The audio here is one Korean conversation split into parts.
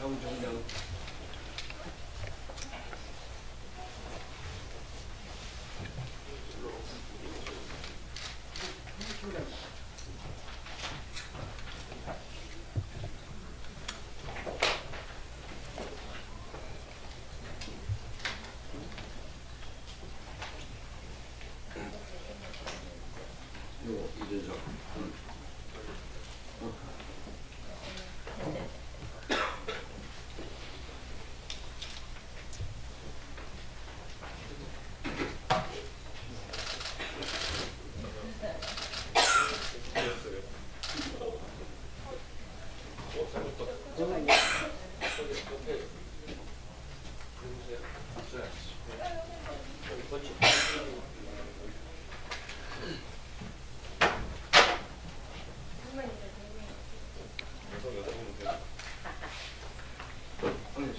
정정 이준석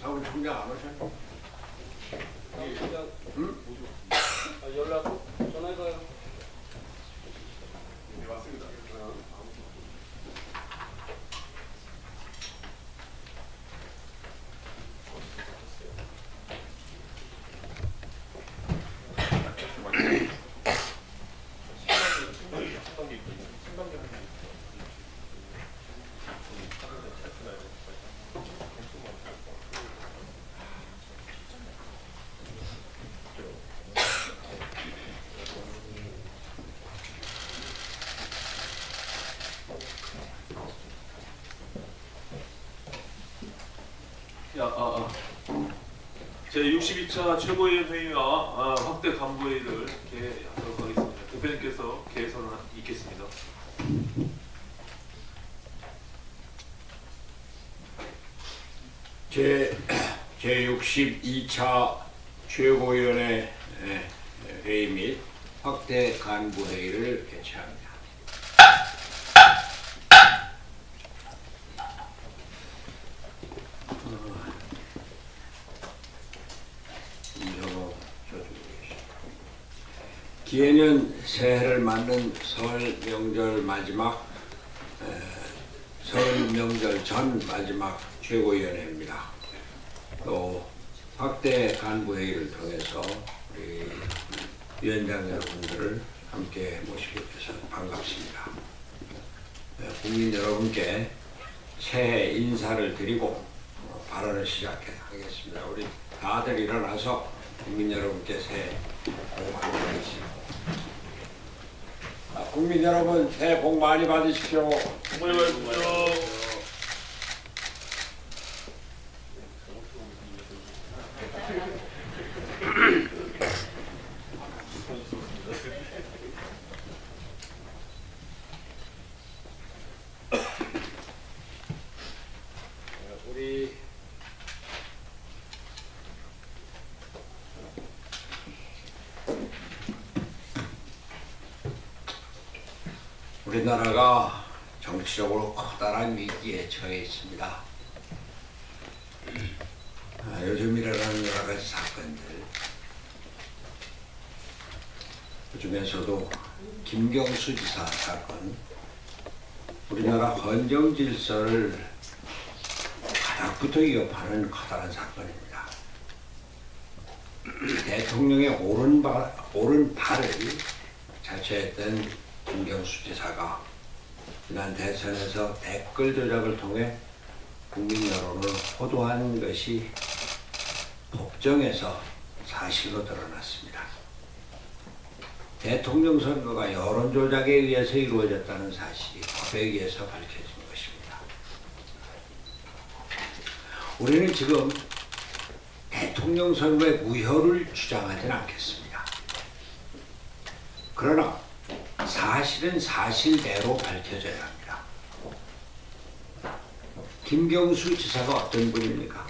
사원 총장 안 오셨나? 응? 연락 전화해봐요. 네, 왔습니다. 제62차 최고위원 회의와 확대 간부회의를 하도록 하겠습니다. 대표님께서 개선을 있겠습니다. 제62차 최고위원회 회의 및 확대 간부 회의를 개최합니다. 기해는 새해를 맞는 설 명절 마지막 설 명절 전 마지막 최고위원회입니다. 또 확대 간부 회의를 통해서 우리 위원장 여러분들을 함께 모시게 돼서 반갑습니다. 국민 여러분께 새해 인사를 드리고 발언을 시작하겠습니다. 우리 다들 일어나서 국민 여러분께 새해 복 많이 받으십시오. 국민 여러분 새해 복 많이 받으십시오. 복 많이 받으십시오. 우리나라가 정치적으로 커다란 위기에 처해 있습니다. 요즘 일어나는 여러 가지 사건들, 그 중에서도 김경수 지사 사건, 우리나라 헌정 질서를 가닥부터 위협하는 커다란 사건입니다. 대통령의 옳은 발을 자처했던 김경수 지사가 지난 대선에서 댓글 조작을 통해 국민 여론을 호도한 것이 법정에서 사실로 드러났습니다. 대통령 선거가 여론 조작에 의해서 이루어졌다는 사실이 법에 의해서 밝혀진 것입니다. 우리는 지금 대통령 선거의 무효를 주장하지는 않겠습니다. 그러나 사실은 사실대로 밝혀져야 합니다. 김경수 지사가 어떤 분입니까?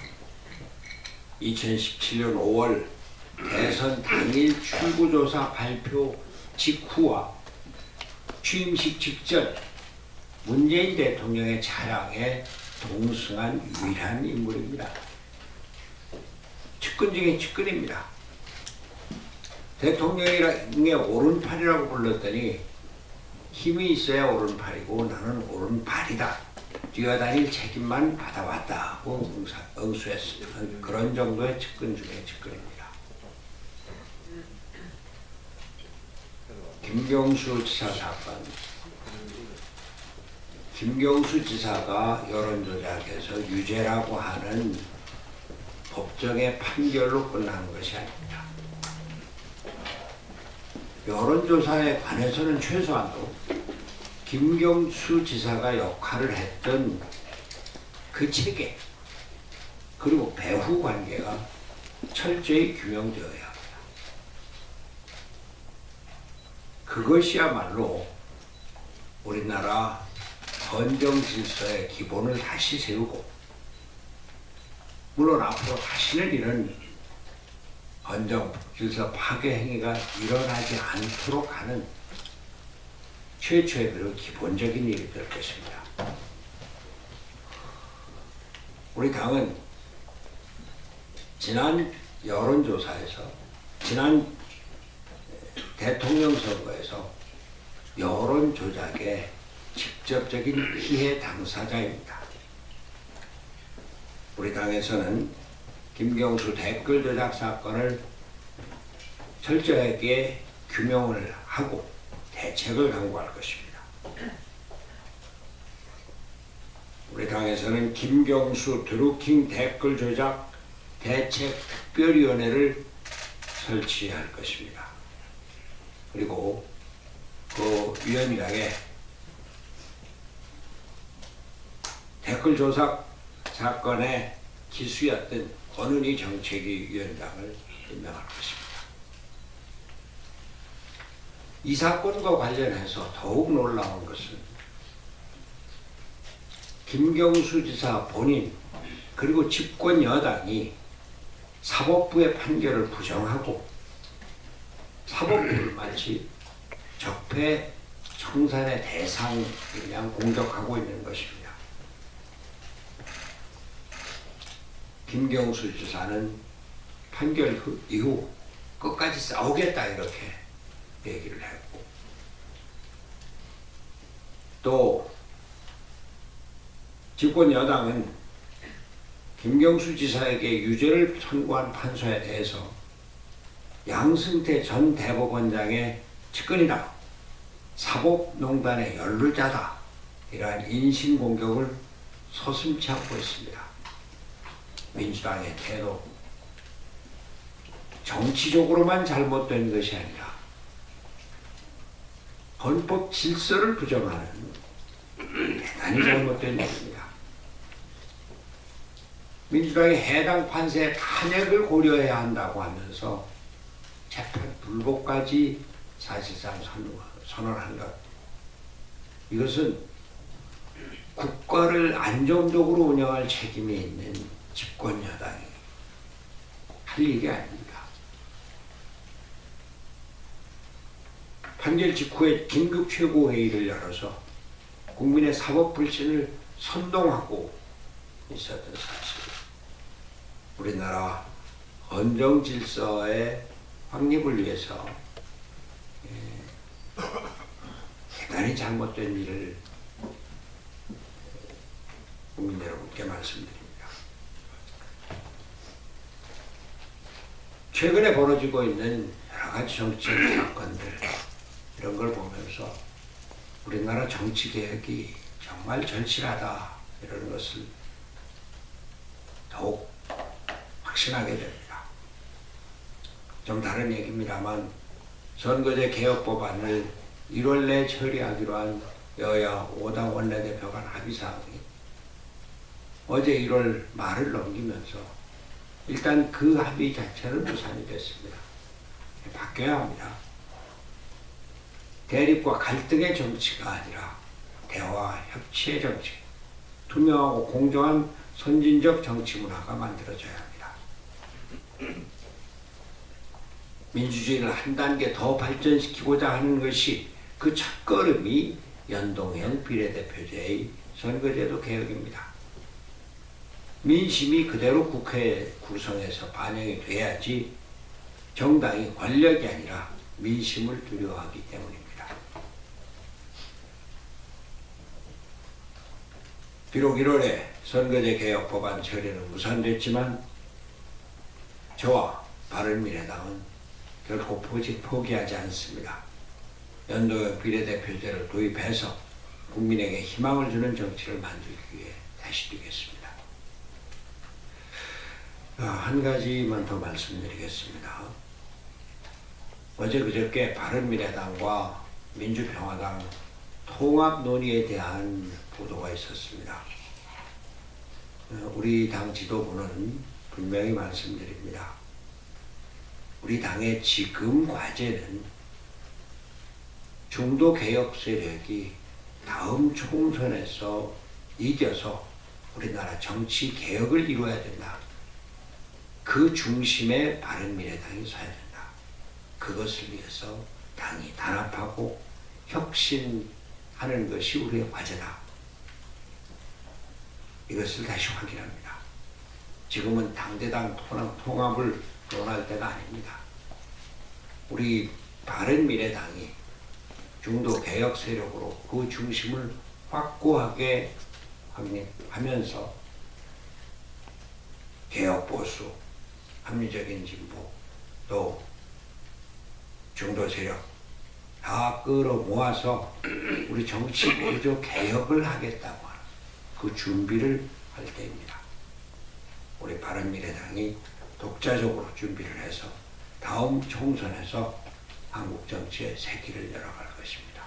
2017년 5월 대선 당일 출구조사 발표 직후와 취임식 직전 문재인 대통령의 차량에 동승한 유일한 인물입니다. 측근 중에 측근입니다. 대통령의 오른팔이라고 불렀더니 힘이 있어야 오른팔이고 나는 오른발이다. 뛰어다닐 책임만 받아왔다고 응수했습니다. 그런 정도의 측근 중에 측근입니다. 김경수 지사 사건. 김경수 지사가 여론조작에서 유죄라고 하는 법정의 판결로 끝나는 것이 아닙니다. 여론조사에 관해서는 최소한도 김경수 지사가 역할을 했던 그 체계 그리고 배후 관계가 철저히 규명되어야 합니다. 그것이야말로 우리나라 헌정 질서의 기본을 다시 세우고 물론 앞으로 다시는 이런 헌정 질서 파괴 행위가 일어나지 않도록 하는 최초의 그리고 기본적인 일이 될 것입니다. 우리 당은 지난 여론조사에서 지난 대통령 선거에서 여론 조작의 직접적인 피해 당사자입니다. 우리 당에서는 김경수 댓글 조작 사건을 철저하게 규명을 하고 대책을 강구할 것입니다. 우리 당에서는 김경수 드루킹 댓글 조작 대책 특별위원회를 설치할 것입니다. 그리고 그 위원장에 댓글 조작 사건의 기수였던 권은희 정책위 위원장을 임명할 것입니다. 이 사건과 관련해서 더욱 놀라운 것은 김경수 지사 본인 그리고 집권 여당이 사법부의 판결을 부정하고 사법부를 마치 적폐 청산의 대상 그냥 공격하고 있는 것입니다. 김경수 지사는 판결 이후 끝까지 싸우겠다 이렇게 얘기를 했고 또 집권 여당은 김경수 지사에게 유죄를 선고한 판사에 대해서 양승태 전 대법원장의 측근이다, 사법농단의 연루자다 이러한 인신공격을 서슴지 않고 있습니다. 민주당의 태도 정치적으로만 잘못된 것이 아니라 헌법 질서를 부정하는 대단히 잘못된 일입니다. 민주당이 해당 판사의 탄핵을 고려해야 한다고 하면서 재판 불복까지 사실상 선언한 것. 이것은 국가를 안정적으로 운영할 책임이 있는 집권 여당이 할 일이 아닙니다. 판결 직후에 긴급 최고회의를 열어서 국민의 사법 불신을 선동하고 있었던 사실. 우리나라 헌정 질서의 확립을 위해서 대단히 잘못된 일을 국민 여러분께 말씀드립니다. 최근에 벌어지고 있는 여러 가지 정치적 사건들 이런 걸 보면서 우리나라 정치 개혁이 정말 절실하다 이런 것을 더욱 확신하게 됩니다. 좀 다른 얘기입니다만 선거제 개혁 법안을 1월 내에 처리하기로 한 여야 5당 원내대표 간 합의사항이 어제 1월 말을 넘기면서 일단 그 합의 자체는 무산이 됐습니다. 바뀌어야 합니다. 대립과 갈등의 정치가 아니라 대화, 협치의 정치, 투명하고 공정한 선진적 정치 문화가 만들어져야 합니다. 민주주의를 한 단계 더 발전시키고자 하는 것이 그 첫걸음이 연동형 비례대표제의 선거제도 개혁입니다. 민심이 그대로 국회 구성에서 반영이 돼야지 정당이 권력이 아니라 민심을 두려워하기 때문입니다. 비록 1월에 선거제 개혁 법안 처리는 무산됐지만 저와 바른미래당은 결코 포기하지 않습니다. 연동형 비례대표제를 도입해서 국민에게 희망을 주는 정치를 만들기 위해 다시 뛰겠습니다. 한 가지만 더 말씀드리겠습니다. 어제 그저께 바른미래당과 민주평화당 통합 논의에 대한 보도가 있었습니다. 우리 당 지도부는 분명히 말씀드립니다. 우리 당의 지금 과제는 중도 개혁 세력이 다음 총선에서 이겨서 우리나라 정치 개혁을 이루어야 된다. 그 중심에 바른미래당이 서야 된다. 그것을 위해서 당이 단합하고 혁신하는 것이 우리의 과제다. 이것을 다시 확인합니다. 지금은 당대당 통합을 논할 때가 아닙니다. 우리 바른미래당이 중도 개혁 세력으로 그 중심을 확고하게 하면서 개혁 보수, 합리적인 진보, 또 중도 세력 다 끌어모아서 우리 정치 구조 개혁을 하겠다고 하는 그 준비를 할 때입니다. 우리 바른미래당이 독자적으로 준비를 해서 다음 총선에서 한국 정치의 새 길을 열어갈 것입니다.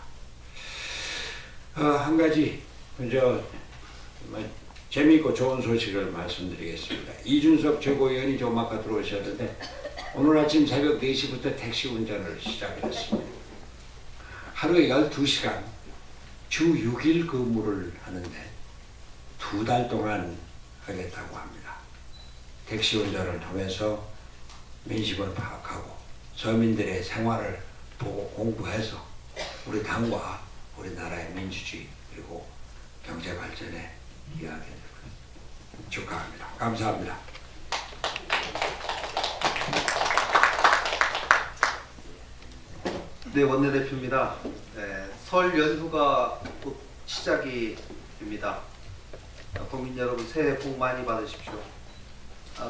한 가지 재미있고 좋은 소식을 말씀드리겠습니다. 이준석 최고위원이 좀 아까 들어오셨는데 오늘 아침 새벽 4시부터 택시 운전을 시작했습니다. 하루에 12시간 주 6일 근무를 하는데 2달 동안 하겠다고 합니다. 택시 운전을 통해서 민심을 파악하고 서민들의 생활을 보고 공부해서 우리 당과 우리나라의 민주주의 그리고 경제 발전에 이야기해 드립니다. 축하합니다. 감사합니다. 네, 원내대표입니다. 설 연휴가 곧 시작이 됩니다. 국민 여러분 새해 복 많이 받으십시오.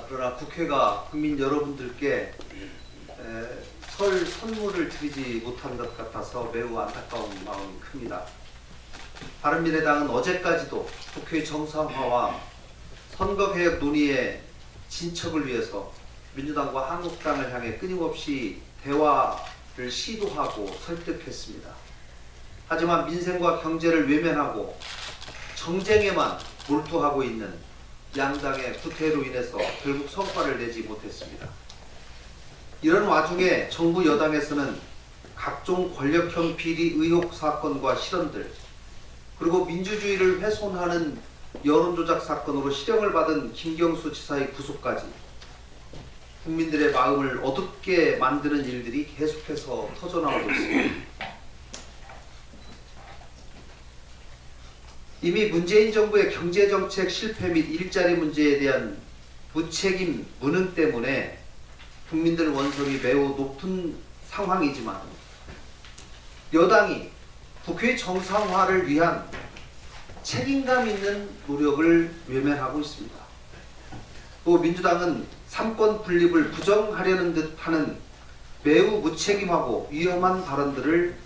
그러나 국회가 국민 여러분들께 설 선물을 드리지 못한 것 같아서 매우 안타까운 마음이 큽니다. 바른미래당은 어제까지도 국회 정상화와 선거개혁 논의의 진척을 위해서 민주당과 한국당을 향해 끊임없이 대화를 시도하고 설득했습니다. 하지만 민생과 경제를 외면하고 정쟁에만 몰두하고 있는 양당의 구태로 인해서 결국 성과를 내지 못했습니다. 이런 와중에 정부 여당에서는 각종 권력형 비리 의혹 사건과 실언들, 그리고 민주주의를 훼손하는 여론조작 사건으로 실형을 받은 김경수 지사의 구속까지 국민들의 마음을 어둡게 만드는 일들이 계속해서 터져나오고 있습니다. 이미 문재인 정부의 경제정책 실패 및 일자리 문제에 대한 무책임 무능 때문에 국민들 원성이 매우 높은 상황이지만 여당이 국회 정상화를 위한 책임감 있는 노력을 외면하고 있습니다. 또 민주당은 삼권 분립을 부정하려는 듯하는 매우 무책임하고 위험한 발언들을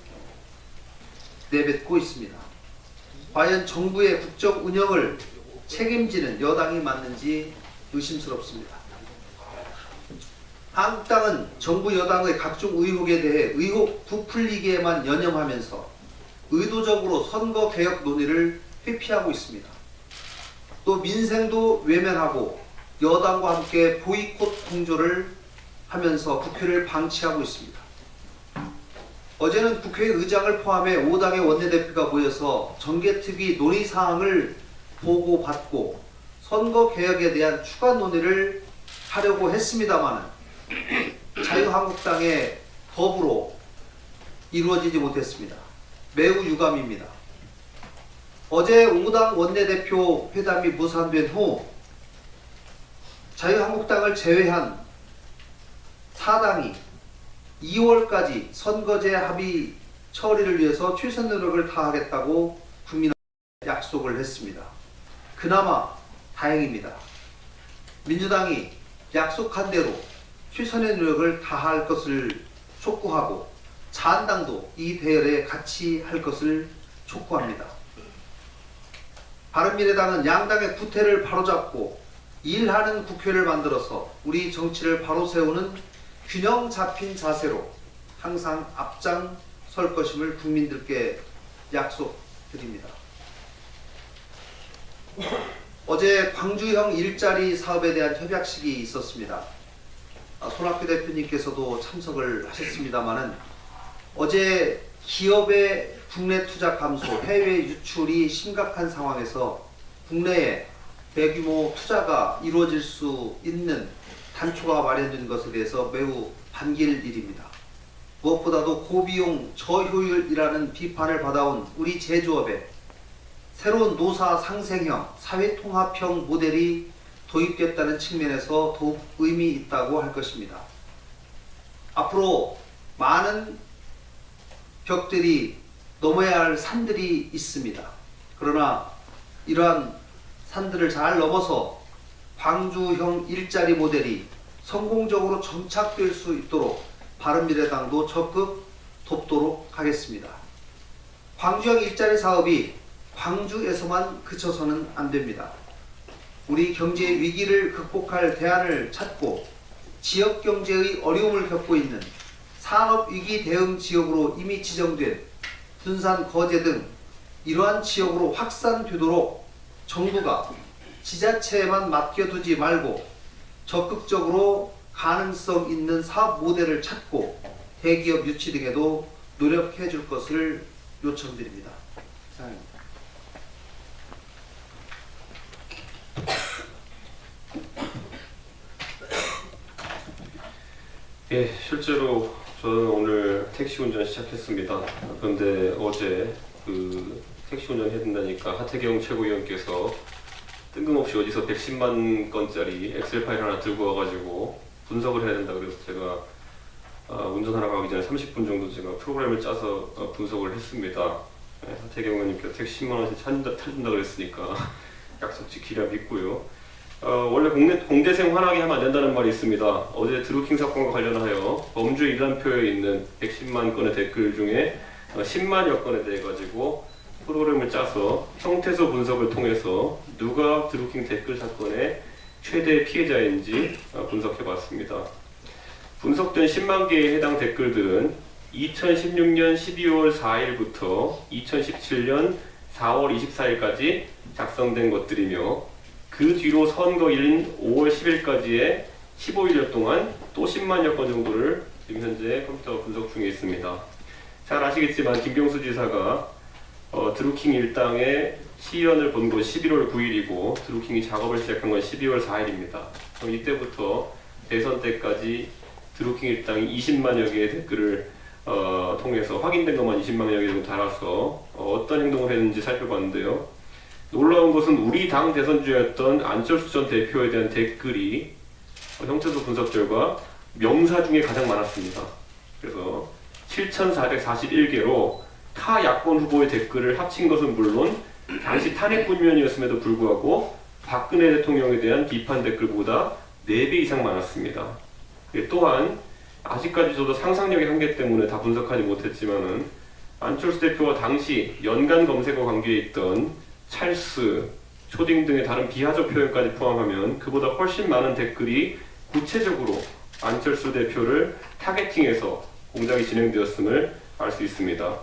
내뱉고 있습니다. 과연 정부의 국정 운영을 책임지는 여당이 맞는지 의심스럽습니다. 한국당은 정부 여당의 각종 의혹에 대해 의혹 부풀리기에만 연연하면서 의도적으로 선거 개혁 논의를 회피하고 있습니다. 또 민생도 외면하고 여당과 함께 보이콧 공조를 하면서 국회를 방치하고 있습니다. 어제는 국회의장을 포함해 5당의 원내대표가 모여서 정개특위 논의사항을 보고받고 선거개혁에 대한 추가 논의를 하려고 했습니다만 자유한국당의 거부로 이루어지지 못했습니다. 매우 유감입니다. 어제 5당 원내대표 회담이 무산된 후 자유한국당을 제외한 4당이 2월까지 선거제 합의 처리를 위해서 최선 노력을 다하겠다고 국민한테 약속을 했습니다. 그나마 다행입니다. 민주당이 약속한 대로 최선의 노력을 다할 것을 촉구하고 자한당도 이 대열에 같이 할 것을 촉구합니다. 바른미래당은 양당의 구태를 바로잡고 일하는 국회를 만들어서 우리 정치를 바로 세우는 균형 잡힌 자세로 항상 앞장설 것임을 국민들께 약속드립니다. 어제 광주형 일자리 사업에 대한 협약식이 있었습니다. 손학규 대표님께서도 참석을 하셨습니다마는 어제 기업의 국내 투자 감소, 해외 유출이 심각한 상황에서 국내에 대규모 투자가 이루어질 수 있는 단초가 마련된 것에 대해서 매우 반길 일입니다. 무엇보다도 고비용 저효율이라는 비판을 받아온 우리 제조업에 새로운 노사 상생형, 사회통합형 모델이 도입됐다는 측면에서 더욱 의미 있다고 할 것입니다. 앞으로 많은 벽들이 넘어야 할 산들이 있습니다. 그러나 이러한 산들을 잘 넘어서 광주형 일자리 모델이 성공적으로 정착될 수 있도록 바른미래당도 적극 돕도록 하겠습니다. 광주형 일자리 사업이 광주에서만 그쳐서는 안 됩니다. 우리 경제 위기를 극복할 대안을 찾고 지역 경제의 어려움을 겪고 있는 산업위기 대응 지역으로 이미 지정된 군산, 거제 등 이러한 지역으로 확산되도록 정부가 지자체에만 맡겨두지 말고 적극적으로 가능성 있는 사업 모델을 찾고 대기업 유치 등에도 노력해 줄 것을 요청드립니다. 이상입니다. 예, 실제로 저는 오늘 택시 운전 시작했습니다. 그런데 어제 그 택시 운전 해야 된다니까 하태경 최고위원께서 뜬금없이 어디서 110만 건짜리 엑셀 파일 하나 들고 와가지고 분석을 해야 된다 그래서 제가 운전하러 가기 전에 30분 정도 제가 프로그램을 짜서 분석을 했습니다. 예, 하태경 의원님께서 택시 10만 원씩 타준다 그랬으니까 약속 지키랴 믿고요. 원래 공대생 환하게 하면 안 된다는 말이 있습니다. 어제 드루킹 사건과 관련하여 범죄 이단표에 있는 110만 건의 댓글 중에 10만여 건에 대해 가지고 프로그램을 짜서 형태소 분석을 통해서 누가 드루킹 댓글 사건의 최대 피해자인지 분석해 봤습니다. 분석된 10만 개의 해당 댓글들은 2016년 12월 4일부터 2017년 4월 24일까지 작성된 것들이며 그 뒤로 선거일인 5월 10일까지의 15일 동안 또 10만여 건 정도를 지금 현재 컴퓨터 분석 중에 있습니다. 잘 아시겠지만 김경수 지사가 드루킹 일당의 시연을 본 건 11월 9일이고 드루킹이 작업을 시작한 건 12월 4일입니다. 그럼 이때부터 대선 때까지 드루킹 일당이 20만여 개의 댓글을 통해서 확인된 것만 20만여 개 정도 달아서 어떤 행동을 했는지 살펴봤는데요. 놀라운 것은 우리 당 대선주였던 안철수 전 대표에 대한 댓글이 형태소 분석 결과 명사 중에 가장 많았습니다. 그래서 7,441개로 타 야권 후보의 댓글을 합친 것은 물론 당시 탄핵 국면이었음에도 불구하고 박근혜 대통령에 대한 비판 댓글보다 4배 이상 많았습니다. 또한 아직까지 저도 상상력의 한계 때문에 다 분석하지 못했지만은 안철수 대표와 당시 연관 검색어 관계에 있던 찰스, 초딩 등의 다른 비하적 표현까지 포함하면 그보다 훨씬 많은 댓글이 구체적으로 안철수 대표를 타겟팅해서 공작이 진행되었음을 알 수 있습니다.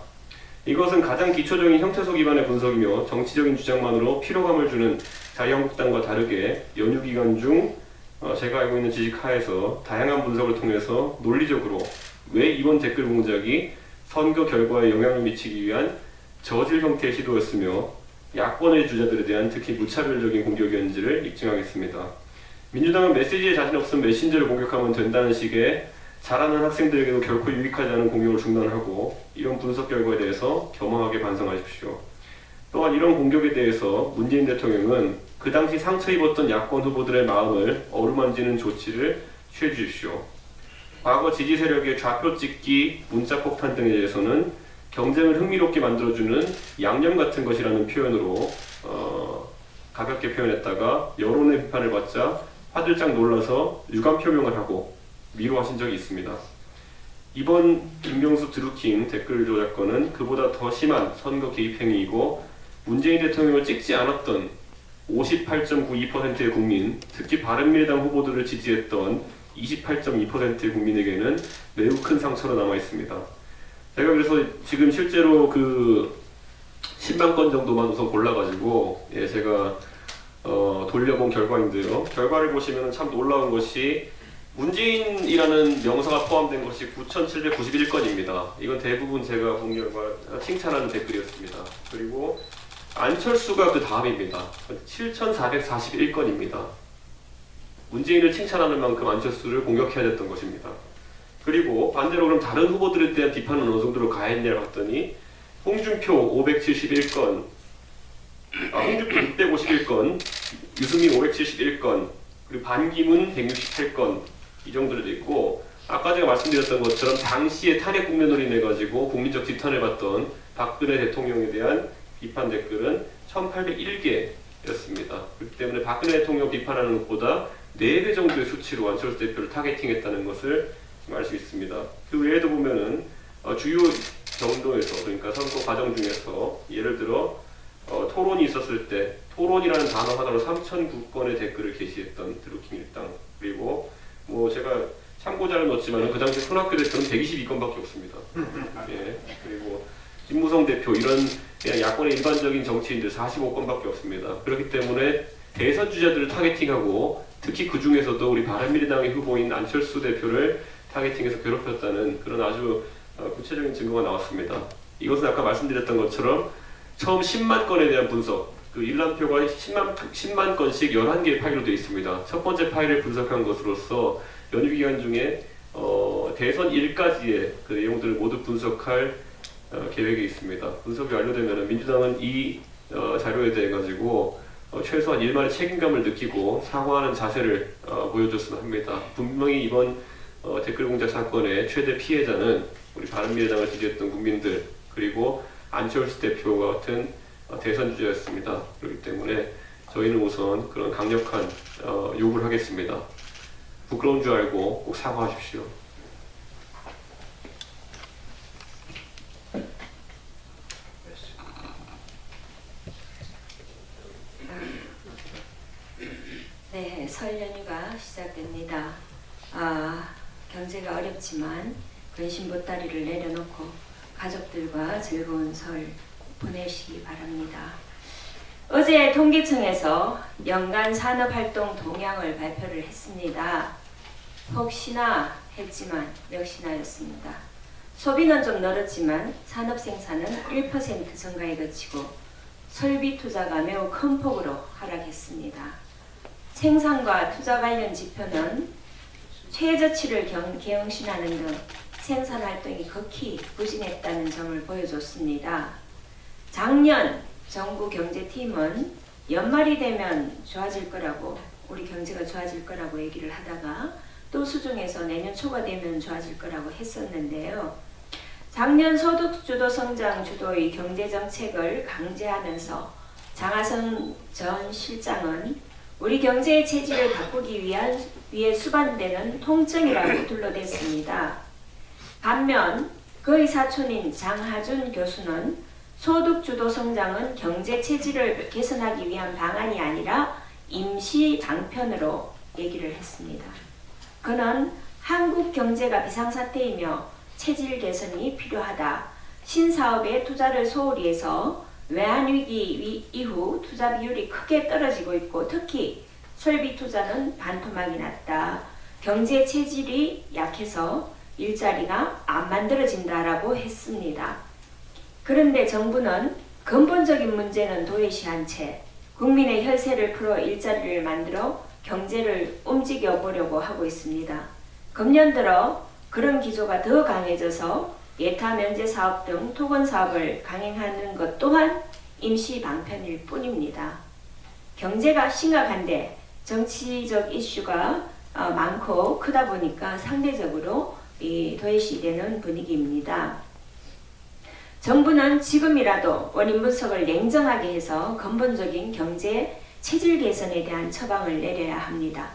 이것은 가장 기초적인 형태소 기반의 분석이며 정치적인 주장만으로 피로감을 주는 자유한국당과 다르게 연휴 기간 중 제가 알고 있는 지식 하에서 다양한 분석을 통해서 논리적으로 왜 이번 댓글 공작이 선거 결과에 영향을 미치기 위한 저질 형태의 시도였으며 야권의 주자들에 대한 특히 무차별적인 공격이었는지를 입증하겠습니다. 민주당은 메시지에 자신 없으면 메신저를 공격하면 된다는 식의 잘하는 학생들에게도 결코 유익하지 않은 공격을 중단하고 이런 분석 결과에 대해서 겸허하게 반성하십시오. 또한 이런 공격에 대해서 문재인 대통령은 그 당시 상처 입었던 야권 후보들의 마음을 어루만지는 조치를 취해 주십시오. 과거 지지 세력의 좌표 찍기, 문자 폭탄 등에 대해서는 경쟁을 흥미롭게 만들어주는 양념 같은 것이라는 표현으로 가볍게 표현했다가 여론의 비판을 받자 화들짝 놀라서 유감 표명을 하고 위로하신 적이 있습니다. 이번 김경수 드루킹 댓글 조작건은 그보다 더 심한 선거 개입 행위이고 문재인 대통령을 찍지 않았던 58.92%의 국민, 특히 바른미래당 후보들을 지지했던 28.2%의 국민에게는 매우 큰 상처로 남아 있습니다. 제가 그래서 지금 실제로 그 10만 건 정도만 우선 골라가지고 제가 돌려본 결과인데요. 결과를 보시면 참 놀라운 것이 문재인이라는 명사가 포함된 것이 9,791건입니다. 이건 대부분 제가 본 결과 칭찬하는 댓글이었습니다. 그리고 안철수가 그 다음입니다. 7,441건입니다. 문재인을 칭찬하는 만큼 안철수를 공격해야 됐던 것입니다. 그리고 반대로 그럼 다른 후보들에 대한 비판은 어느 정도로 가했냐 봤더니 홍준표 571건, 홍준표 651건, 유승민 571건, 그리고 반기문 168건 이 정도로 돼 있고 아까 제가 말씀드렸던 것처럼 당시에 탄핵 국면으로 인해 가지고 국민적 지탄을 받던 박근혜 대통령에 대한 비판 댓글은 1,801개였습니다. 그렇기 때문에 박근혜 대통령 비판하는 것보다 4배 정도의 수치로 안철수 대표를 타겟팅했다는 것을 알 수 있습니다. 그 외에도 보면은 주요 정도에서 그러니까 선거 과정 중에서 예를 들어 토론이 있었을 때 토론이라는 단어 하나로 3,009건의 댓글을 게시했던 드루킹 일당, 그리고 뭐 제가 참고자를 넣었지만 그 당시 손학규 대표는 122건밖에 없습니다. 그리고 김무성 대표 이런 그냥 야권의 일반적인 정치인들 45건밖에 없습니다. 그렇기 때문에 대선 주자들을 타겟팅하고 특히 그 중에서도 우리 바른미래당의 후보인 안철수 대표를 타겟팅해서 괴롭혔다는 그런 아주 구체적인 증거가 나왔습니다. 이것은 아까 말씀드렸던 것처럼 처음 10만 건에 대한 분석, 그 일람표가 10만 건씩 11개의 파일로 되어 있습니다. 첫 번째 파일을 분석한 것으로서 연휴 기간 중에 대선 1까지의 그 내용들을 모두 분석할 계획이 있습니다. 분석이 완료되면 민주당은 이 자료에 대해 가지고 최소한 일말의 책임감을 느끼고 사과하는 자세를 보여줬으면 합니다. 분명히 이번 댓글 공작 사건의 최대 피해자는 우리 바른미래당을 지지했던 국민들 그리고 안철수 대표와 같은 대선 주자였습니다. 그렇기 때문에 저희는 우선 그런 강력한 요구를 하겠습니다. 부끄러운 줄 알고 꼭 사과하십시오. 네, 설 연휴가 시작됩니다. 경제가 어렵지만 근심 보따리를 내려놓고 가족들과 즐거운 설 보내시기 바랍니다. 어제 통계청에서 연간 산업활동 동향을 발표를 했습니다. 혹시나 했지만 역시나였습니다. 소비는 좀 늘었지만 산업 생산은 1% 증가에 그치고 설비 투자가 매우 큰 폭으로 하락했습니다. 생산과 투자 관련 지표는 최저치를 경신하는 등 생산활동이 극히 부진했다는 점을 보여줬습니다. 작년 정부 경제팀은 연말이 되면 좋아질 거라고, 우리 경제가 좋아질 거라고 얘기를 하다가 또 수중에서 내년 초가 되면 좋아질 거라고 했었는데요. 작년 소득주도 성장 주도의 경제정책을 강제하면서 장하성 전 실장은 우리 경제의 체질을 바꾸기 위해 수반되는 통증이라고 둘러댔습니다. 반면 그의 사촌인 장하준 교수는 소득주도 성장은 경제 체질을 개선하기 위한 방안이 아니라 임시 방편으로 얘기를 했습니다. 그는 한국 경제가 비상사태이며 체질 개선이 필요하다. 신사업에 투자를 소홀히 해서 외환위기 이후 투자 비율이 크게 떨어지고 있고 특히 설비 투자는 반토막이 났다. 경제 체질이 약해서 일자리가 안 만들어진다라고 했습니다. 그런데 정부는 근본적인 문제는 도외시한 채 국민의 혈세를 풀어 일자리를 만들어 경제를 움직여 보려고 하고 있습니다. 금년 들어 그런 기조가 더 강해져서 예타 면제 사업 등 토건 사업을 강행하는 것 또한 임시 방편일 뿐입니다. 경제가 심각한데 정치적 이슈가 많고 크다 보니까 상대적으로 도외시되는 분위기입니다. 정부는 지금이라도 원인 분석을 냉정하게 해서 근본적인 경제 체질 개선에 대한 처방을 내려야 합니다.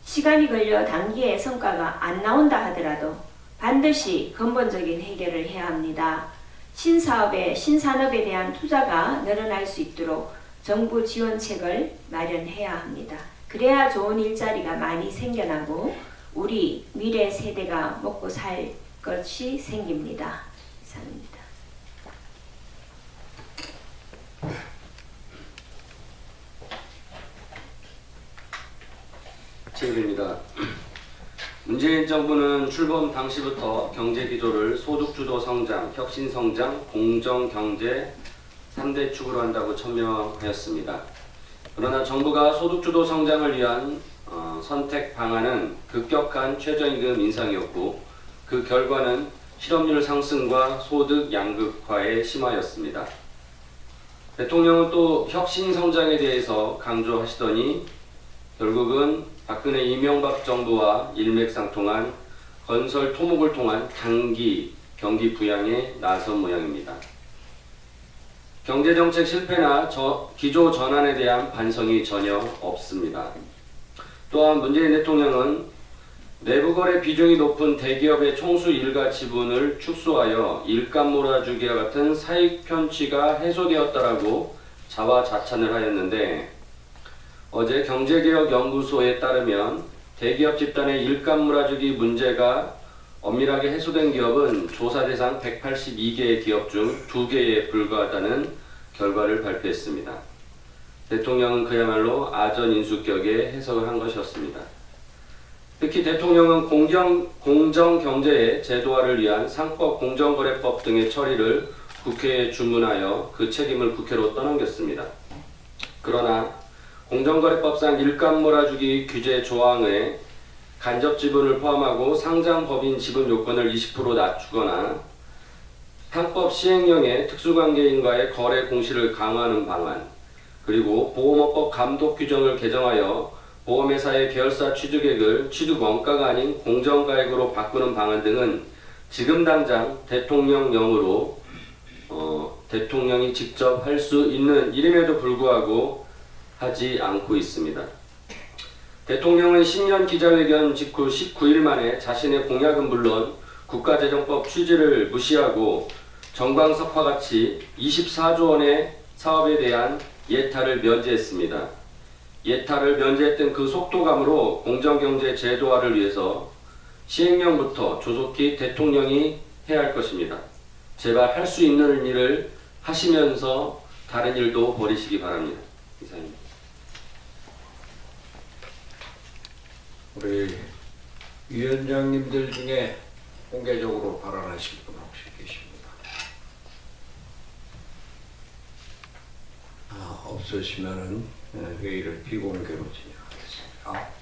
시간이 걸려 단기에 성과가 안 나온다 하더라도 반드시 근본적인 해결을 해야 합니다. 신사업에 신산업에 대한 투자가 늘어날 수 있도록 정부 지원책을 마련해야 합니다. 그래야 좋은 일자리가 많이 생겨나고 우리 미래 세대가 먹고 살 것이 생깁니다. 이상입니다. 질의입니다. 문재인 정부는 출범 당시부터 경제 기조를 소득주도 성장, 혁신 성장, 공정 경제 3대 축으로 한다고 천명하였습니다. 그러나 정부가 소득주도 성장을 위한 선택 방안은 급격한 최저임금 인상이었고 그 결과는 실업률 상승과 소득 양극화에 심하였습니다. 대통령은 또 혁신 성장에 대해서 강조하시더니 결국은 박근혜 이명박 정부와 일맥상통한 건설 토목을 통한 단기 경기 부양에 나선 모양입니다. 경제정책 실패나 기조 전환에 대한 반성이 전혀 없습니다. 또한 문재인 대통령은 내부거래 비중이 높은 대기업의 총수 일가 지분을 축소하여 일감 몰아주기와 같은 사익 편취가 해소되었다라고 자화자찬을 하였는데 어제 경제개혁연구소에 따르면 대기업 집단의 일감 몰아주기 문제가 엄밀하게 해소된 기업은 조사 대상 182개의 기업 중 2개에 불과하다는 결과를 발표했습니다. 대통령은 그야말로 아전인수격의 해석을 한 것이었습니다. 특히 대통령은 공정경제의 제도화를 위한 상법 공정거래법 등의 처리를 국회에 주문하여 그 책임을 국회로 떠넘겼습니다. 그러나 공정거래법상 일감 몰아주기 규제 조항에 간접 지분을 포함하고 상장법인 지분 요건을 20% 낮추거나 상법 시행령의 특수관계인과의 거래 공시를 강화하는 방안, 그리고 보험업법 감독 규정을 개정하여 보험회사의 계열사 취득액을 취득 원가가 아닌 공정가액으로 바꾸는 방안 등은 지금 당장 대통령령으로 대통령이 직접 할 수 있는 일임에도 불구하고 하지 않고 있습니다. 대통령은 신년 기자회견 직후 19일 만에 자신의 공약은 물론 국가재정법 취지를 무시하고 정광석화 같이 24조 원의 사업에 대한 예타를 면제했습니다. 예타를 면제했던 그 속도감으로 공정경제 제도화를 위해서 시행령부터 조속히 대통령이 해야 할 것입니다. 제발 할 수 있는 일을 하시면서 다른 일도 버리시기 바랍니다. 이상입니다. 우리 위원장님들 중에 공개적으로 발언하실 분 혹시 계십니까? 없으시면은 회의를 비공개로 진행하겠습니다.